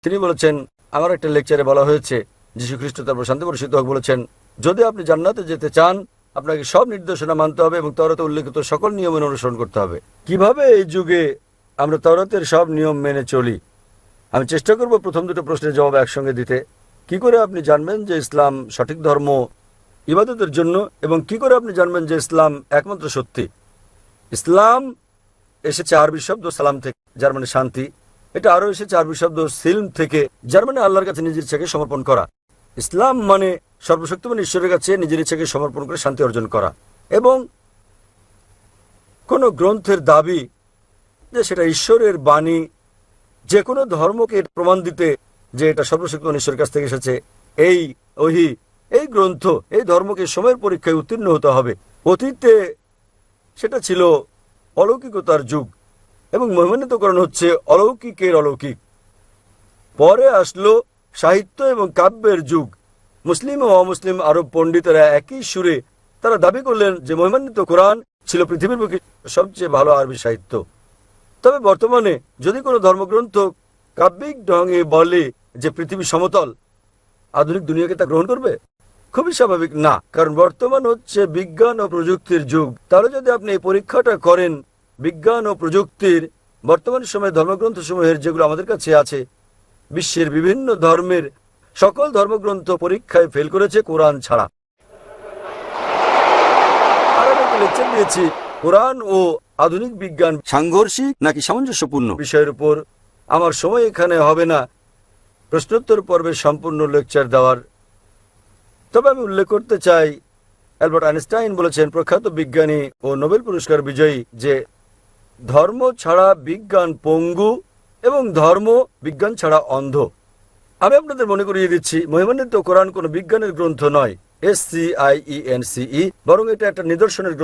তিনি বলেছেন, আমার একটা লেকচারে বলা হয়েছে, যীশু খ্রিস্ট তার শান্তি বর্ষিত হোক বলেছেন, যদি আপনি জান্নাতে যেতে চান আপনাকে সব নির্দেশনা মানতে হবে এবং তাওরাতে উল্লেখিত সকল নিয়মের অনুসরণ করতে হবে। কিভাবে এই যুগে আমরা তাওরাতের সব নিয়ম মেনে চলি? আমি চেষ্টা করব প্রথম দুটো প্রশ্নের জবাব একসঙ্গে দিতে। কি করে আপনি জানবেন যে ইসলাম সঠিক ধর্ম ইবাদতের জন্য, এবং কি করে আপনি জানবেন যে ইসলাম একমাত্র সত্যি? ইসলাম এসেছে আরবি শব্দ সালাম থেকে, যার মানে শান্তি। এটা আরও এসেছে আরবি শব্দ সিলম থেকে, যার মানে আল্লাহর কাছে নিজের ইচ্ছাকে সমর্পণ করা। ইসলাম মানে সর্বশক্তিমান ঈশ্বরের কাছে নিজের ইচ্ছাকে সমর্পণ করে শান্তি অর্জন করা। এবং কোনো গ্রন্থের দাবি যে সেটা ঈশ্বরের বাণী, যে কোনো ধর্মকে প্রমাণ দিতে যে এটা সর্বশক্তিমান ঈশ্বরের কাছ থেকে এসেছে, এই ওহী, এই গ্রন্থ, এই ধর্মকে সময়ের পরীক্ষায় উত্তীর্ণ হতে হবে। অতীতে সেটা ছিল অলৌকিকতার যুগ এবং মহিমান্বিতকরণ হচ্ছে অলৌকিকের অলৌকিক। পরে আসলো সাহিত্য এবং কাব্যের যুগ। মুসলিম ও অমুসলিম আরব পণ্ডিতেরা একই সুরে তারা দাবি করলেন যে মহিমান্বিত কোরআন ছিল পৃথিবীর বুকে সবচেয়ে ভালো আরবি সাহিত্য। তবে বর্তমানে যদি কোনো ধর্মগ্রন্থ কাব্যিক ঢঙে বলে যে পৃথিবী সমতল, আধুনিক দুনিয়াকে তা গ্রহণ করবে? খুবই স্বাভাবিক না, কারণ বর্তমান হচ্ছে বিজ্ঞান ও প্রযুক্তির যুগ। তাহলে যদি আপনি এই পরীক্ষাটা করেন বিজ্ঞান ও প্রযুক্তির, বর্তমান সময়ে ধর্মগ্রন্থসমূহের যেগুলো আমাদের কাছে আছে, বিশ্বের বিভিন্ন ধর্মের সকল ধর্মগ্রন্থ পরীক্ষায় ফেল করেছে কোরআন ছাড়া। আর আমি একটা লেকচার দিয়েছি কোরআন ও আধুনিক বিজ্ঞান সাংঘর্ষিক নাকি সামঞ্জস্যপূর্ণ বিষয়ের উপর। আমার সময় এখানে হবে না প্রশ্নোত্তর পর্বে সম্পূর্ণ লেকচার দেওয়ার। তবে আমি উল্লেখ করতে চাই, অ্যালবার্ট আইনস্টাইন বলেছেন, প্রখ্যাত বিজ্ঞানী ও নোবেল পুরস্কার বিজয়ী, যে ধর্ম ছাড়া বিজ্ঞান পঙ্গু এবং ধর্ম বিজ্ঞান ছাড়া অন্ধ। আমি আপনাদের মনে করিয়ে দিচ্ছি, মহিমান্বিত কোরআন কোনো বিজ্ঞানের গ্রন্থ নয়, SCIENCE, বরং এটা একটা নিদর্শনের গ্রন্থ।